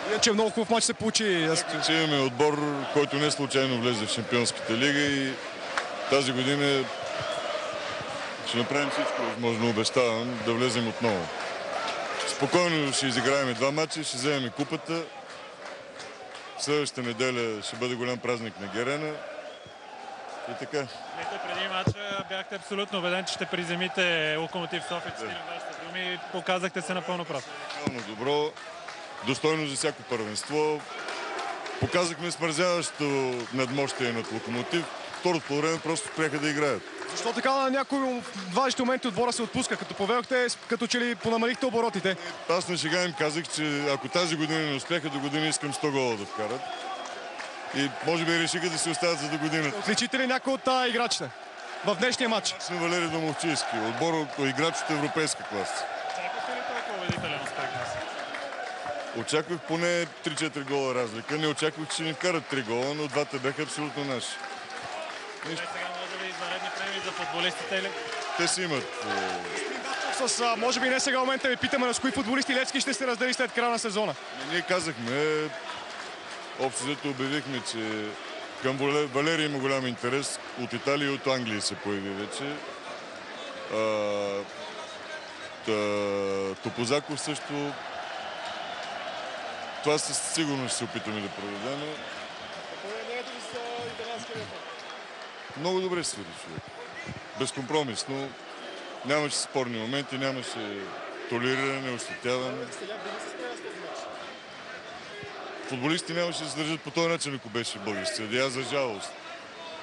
Иначе много хубав матч се получи. Че имаме отбор, който не случайно влезе в Шампионската лига и тази година ще направим всичко възможно, обещавам, да влезем отново. Спокойно ще изиграем два матча, ще вземем купата. Следващата неделя ще бъде голям празник на Герена. И така. Преди матча бяхте абсолютно убеден, че ще приземите Локомотив София. Цитирам вашите думи. Показахте се напълно прав. Добро, достойно за всяко първенство. Показахме смързяващо надмощие над Локомотив. Второто време просто спряха да играят. Защо така на някои важни моменти отбора се отпуска? Като повелхте, като че ли понамалихте оборотите? Аз на шега им казах, че ако тази година не успяха, до година искам 100 гола да вкарат. И може би решиха да се оставят за до годината. Отличите ли някой от играчите в днешния матч? Аз съм Валери Домовчийски, отбор играч от европейска класа. Очаквахте ли толкова убедителен успех днес? Очаквах поне 3-4 гола разлика. Не очаквах, че ни вкарат 3 гола, но двата бяха абсолютно наши. Сега може би извънредни премии за футболистите или? Те си имат. Може би не сега момента ви питаме, с кои футболисти Левски ще се раздели след края на сезона. Ние казахме, общо взето обявихме, че към Валери има голям интерес. От Италия и от Англия се появи вече. Топозаков също. Това със сигурност ще се опитаме да проведем. Много добре свири човек. Безкомпромисно. Нямаше спорни моменти, нямаше толериране, ощетяване. Футболисти нямаше да се държат по този начин, ако беше български съдия, за жалост.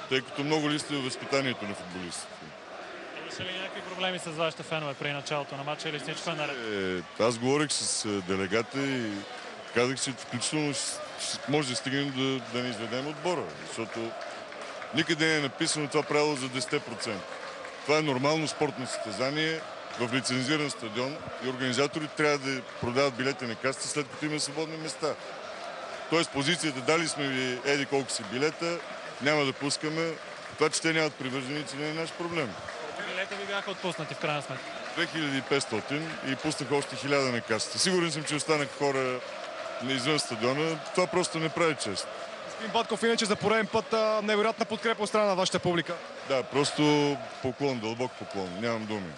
Тъй като много листи в възпитанието на футболистите. Имаше ли някакви проблеми с вашите фенове при началото на матча или всичко е наред? Аз говорих с делегата и казах, че включително може да стигнем да не изведем отбора, защото никъде не е написано това правило за 10%. Това е нормално спортно състезание в лицензиран стадион и организатори трябва да продават билети на касите, след като има свободни места. Тоест позицията, дали сме ви еди колко си билета, няма да пускаме. Това, че те нямат привърженици, не е наш проблем. Колко билета ви бяха отпуснати в крайна сметка? 2500 и пуснах още 1000 на касите. Сигурен съм, че останаха хора извън стадиона. Това просто не прави чест. Господин Батков, иначе за пореден път невероятна подкрепа от страна на вашата публика. Да, просто поклон, дълбок поклон. Нямам думи.